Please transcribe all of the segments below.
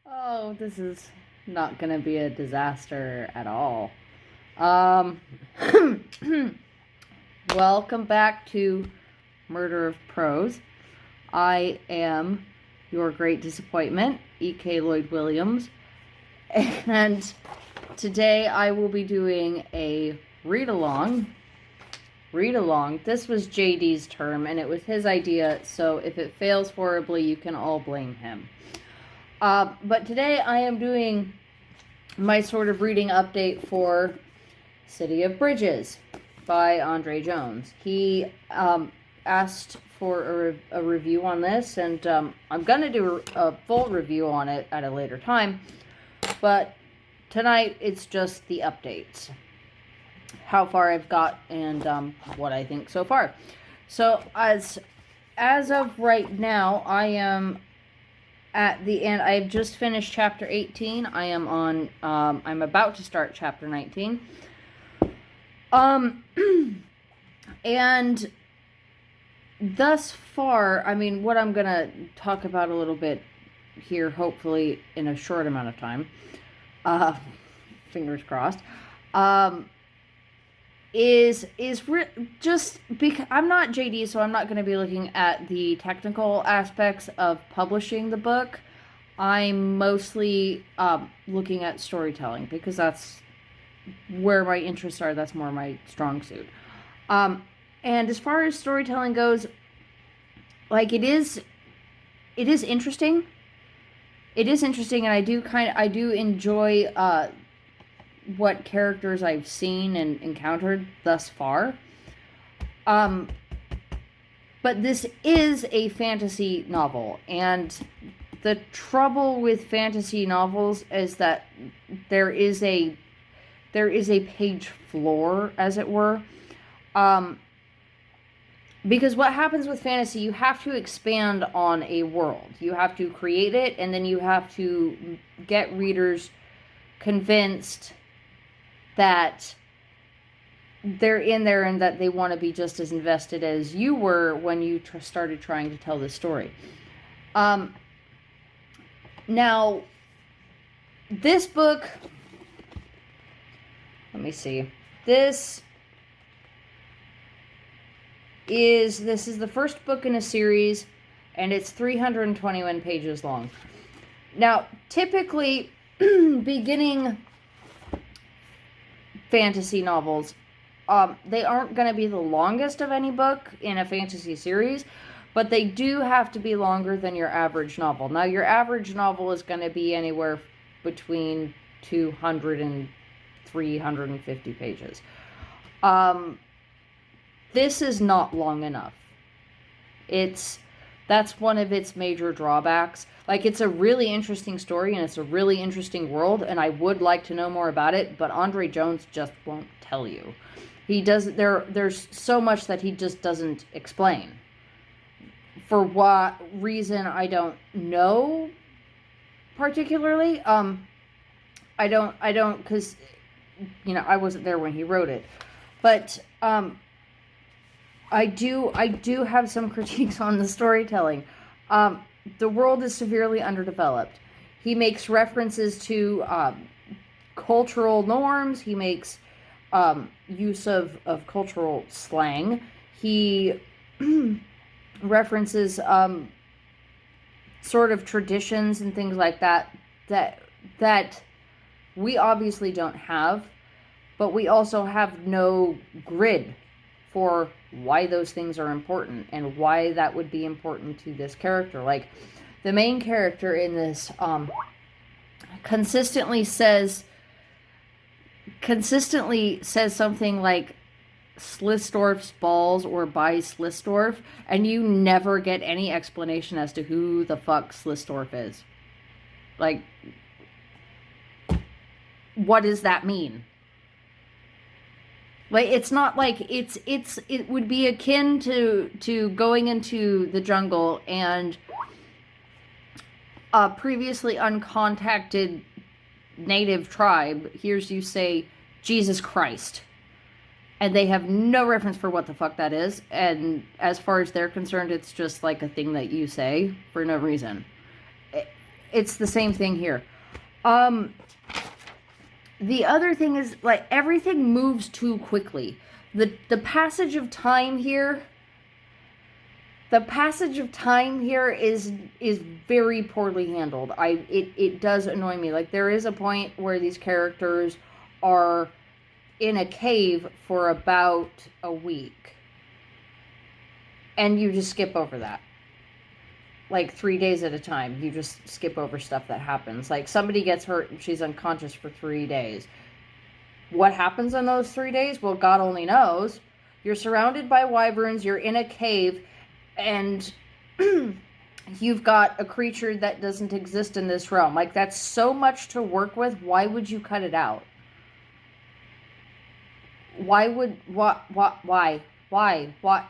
Oh, this is not going to be a disaster at all. Um, Welcome back to Murder of Prose. I am your great disappointment, E.K. Lloyd Williams, and today I will be doing a read along. Read along. This was JD's term, and it was his idea, so if it fails horribly, you can all blame him. But today I am doing my sort of reading update for City of Bridges by Andre Jones. He asked for a review on this, and I'm going to do a full review on it at a later time. But tonight it's just the updates. How far I've got and what I think so far. So as of right now, I am at the end. I've just finished chapter 18. I am on I'm about to start chapter 19. And thus far, I mean, what I'm gonna talk about a little bit here, hopefully in a short amount of time, fingers crossed, is just because I'm not JD, so I'm not going to be looking at the technical aspects of publishing the book. I'm mostly looking at storytelling because that's where my interests are. That's more my strong suit. And as far as storytelling goes, like it is interesting. It is interesting, and I do enjoy what characters I've seen and encountered thus far. But this is a fantasy novel, and the trouble with fantasy novels is that there is a page floor, as it were. Because what happens with fantasy, you have to expand on a world. You have to create it, and then you have to get readers convinced that they're in there and that they want to be just as invested as you were when you started trying to tell the story. Now, this book, let me see. This is the first book in a series, and it's 321 pages long. Now, typically, beginning fantasy novels, they aren't going to be the longest of any book in a fantasy series, but they do have to be longer than your average novel. Now, your average novel is going to be anywhere between 200 and 350 pages. This is not long enough. That's one of its major drawbacks. Like, it's a really interesting story and it's a really interesting world, and I would like to know more about it, but Andre Jones just won't tell you. There's so much that he just doesn't explain. For what reason, I don't know particularly. I don't, because, I wasn't there when he wrote it. But, I do have some critiques on the storytelling. The world is severely underdeveloped. He makes references to cultural norms. He makes use of cultural slang. He references sort of traditions and things like that we obviously don't have, but we also have no grid for why those things are important and why that would be important to this character. Like, the main character in this consistently says something like Slisdorf's balls or by Slisdorf, and you never get any explanation as to who the fuck Slisdorf is. Like, what does that mean? Like, it's not like it would be akin to going into the jungle and a previously uncontacted native tribe hears you say Jesus Christ, and they have no reference for what the fuck that is, and as far as they're concerned, it's just like a thing that you say for no reason. it's the same thing here. The other thing is, like, everything moves too quickly. The passage of time here, is very poorly handled. It does annoy me. Like, there is a point where these characters are in a cave for about a week, and you just skip over that. Like 3 days at a time, you just skip over stuff that happens. Like, somebody gets hurt and she's unconscious for 3 days. What happens in those 3 days? Well, God only knows. You're surrounded by wyverns, you're in a cave, and you've got a creature that doesn't exist in this realm. Like, that's so much to work with. Why would you cut it out? Why?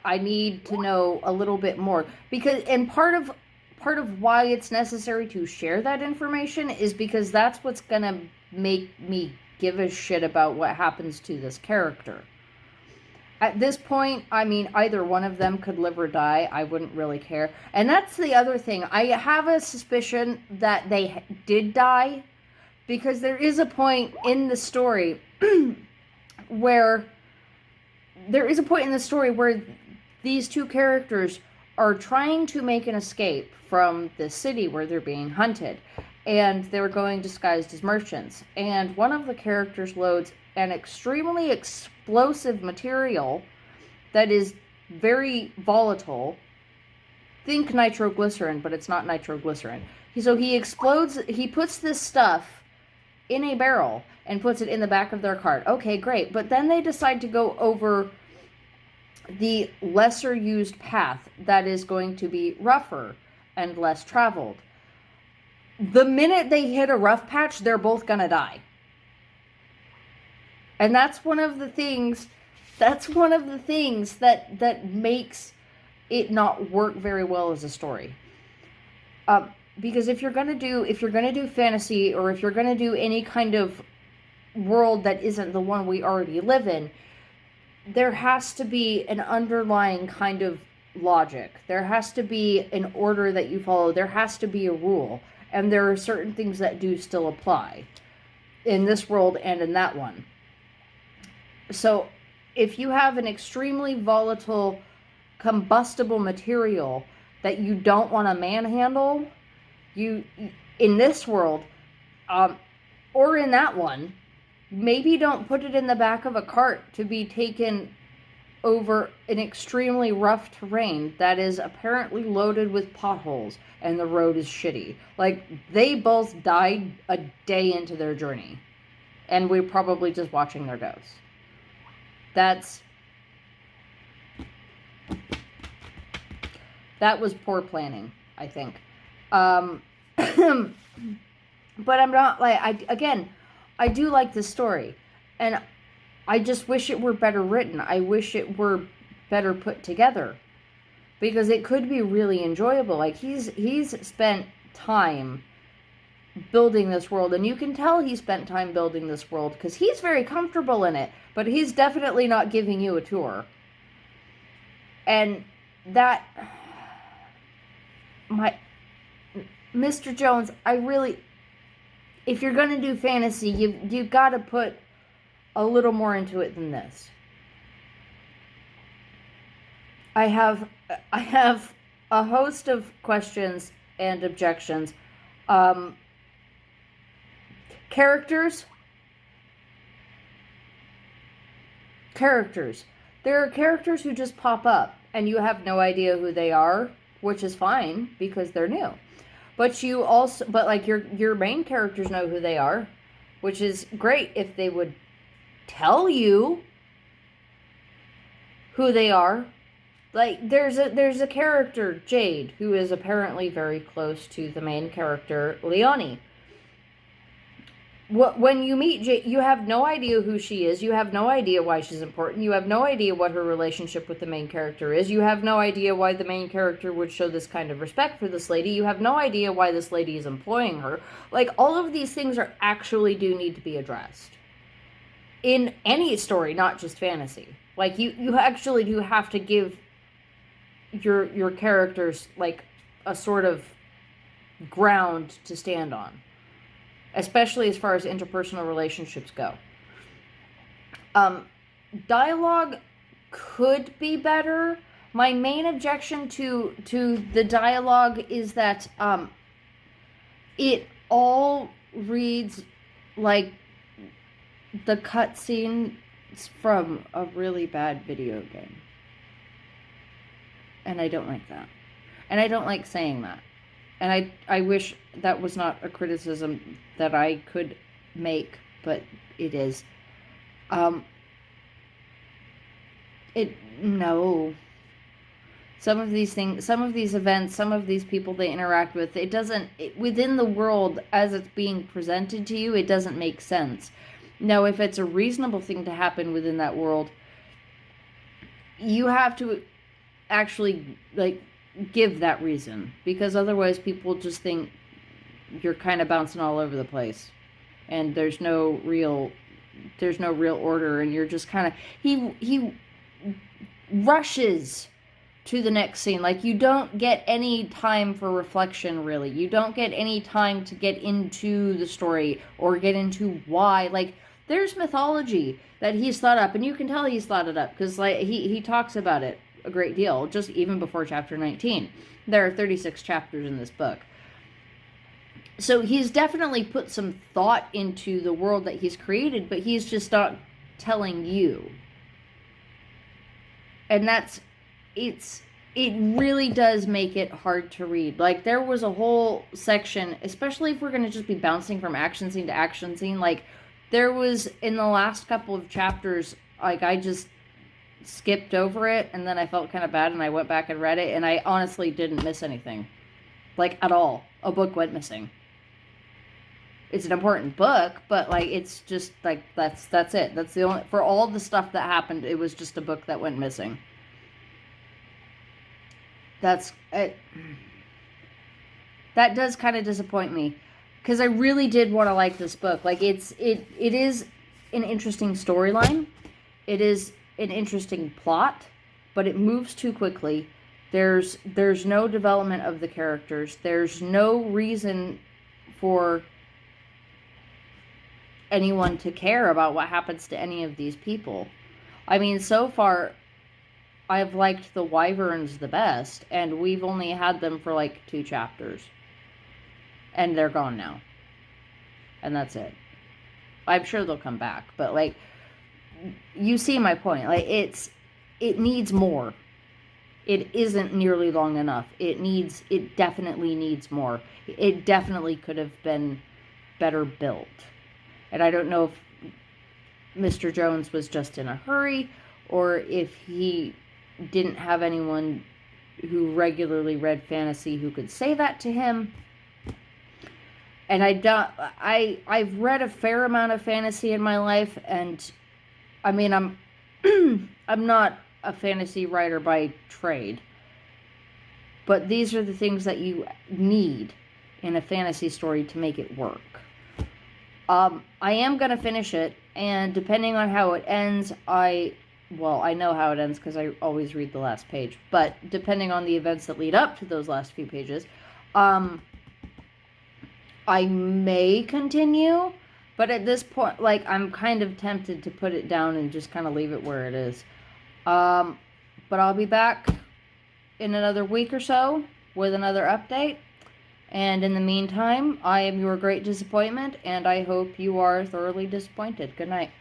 I need to know a little bit more. Because, and part of why it's necessary to share that information is because that's what's gonna make me give a shit about what happens to this character. At this point, I mean, either one of them could live or die. I wouldn't really care. And that's the other thing. I have a suspicion that they did die, because there is a point in the story where these two characters are trying to make an escape from the city where they're being hunted, and they're going disguised as merchants. And one of the characters loads an extremely explosive material that is very volatile. Think nitroglycerin, but it's not nitroglycerin. So he puts this stuff in a barrel and puts it in the back of their cart. Okay, great. But then they decide to go over the lesser used path that is going to be rougher and less traveled. The minute they hit a rough patch, they're both gonna die. And that's one of the things that makes it not work very well as a story. Because if you're gonna do fantasy, or if you're gonna do any kind of world that isn't the one we already live in, there has to be an underlying kind of logic. There has to be an order that you follow. There has to be a rule. And there are certain things that do still apply in this world and in that one. So if you have an extremely volatile, combustible material that you don't want to manhandle, in this world, or in that one, maybe don't put it in the back of a cart to be taken over an extremely rough terrain that is apparently loaded with potholes and the road is shitty. Like, they both died a day into their journey, and we're probably just watching their ghosts. That was poor planning, I think. But I'm not, like, I do like this story, and I just wish it were better written. I wish it were better put together, because it could be really enjoyable. Like, he's spent time building this world, and you can tell he spent time building this world because he's very comfortable in it, but he's definitely not giving you a tour. And that, Mr. Jones, if you're gonna do fantasy, you've got to put a little more into it than this. I have a host of questions and objections. Characters. There are characters who just pop up and you have no idea who they are, which is fine because they're new. But like, your main characters know who they are, which is great if they would tell you who they are. Like, there's a character, Jade, who is apparently very close to the main character, Leonie. When you meet Jade, you have no idea who she is. You have no idea why she's important. You have no idea what her relationship with the main character is. You have no idea why the main character would show this kind of respect for this lady. You have no idea why this lady is employing her. Like, all of these things actually do need to be addressed in any story, not just fantasy. Like, you actually do have to give your characters, like, a sort of ground to stand on, especially as far as interpersonal relationships go. Dialogue could be better. My main objection to the dialogue is that it all reads like the cutscenes from a really bad video game. And I don't like that. And I don't like saying that. And I wish that was not a criticism that I could make, but it is. No. Some of these things, some of these events, some of these people they interact with, within the world as it's being presented to you, it doesn't make sense. Now, if it's a reasonable thing to happen within that world, you have to actually, like, give that reason. Because otherwise people just think you're kind of bouncing all over the place. And there's no real order, and you're just kind of, he rushes to the next scene. Like, you don't get any time for reflection, really. You don't get any time to get into the story or get into why. Like, there's mythology that he's thought up, and you can tell he's thought it up because, like, he talks about it a great deal, just even before chapter 19. There are 36 chapters in this book. So he's definitely put some thought into the world that he's created, but he's just not telling you. And it really does make it hard to read. Like, there was a whole section, especially if we're going to just be bouncing from action scene to action scene, like, there was, in the last couple of chapters, like, I just skipped over it, and then I felt kind of bad, and I went back and read it, and I honestly didn't miss anything. Like, at all. A book went missing. It's an important book, but, like, it's just, like, that's it. That's the only, for all the stuff that happened, it was just a book that went missing. That's it. That does kind of disappoint me, because I really did want to like this book. Like, it is an interesting storyline. It is an interesting plot, but it moves too quickly. There's no development of the characters. There's no reason for anyone to care about what happens to any of these people. I mean, so far, I've liked the Wyverns the best, and we've only had them for like 2 chapters. And they're gone now. And that's it. I'm sure they'll come back, but, like, you see my point. Like, it needs more. It isn't nearly long enough. It definitely needs more. It definitely could have been better built. And I don't know if Mr. Jones was just in a hurry, or if he didn't have anyone who regularly read fantasy who could say that to him. And I've read a fair amount of fantasy in my life, and I mean, I'm not a fantasy writer by trade, but these are the things that you need in a fantasy story to make it work. I am going to finish it, and depending on how it ends, I know how it ends because I always read the last page, but depending on the events that lead up to those last few pages, I may continue, but at this point, like, I'm kind of tempted to put it down and just kind of leave it where it is. But I'll be back in another week or so with another update. And in the meantime, I am your great disappointment, and I hope you are thoroughly disappointed. Good night.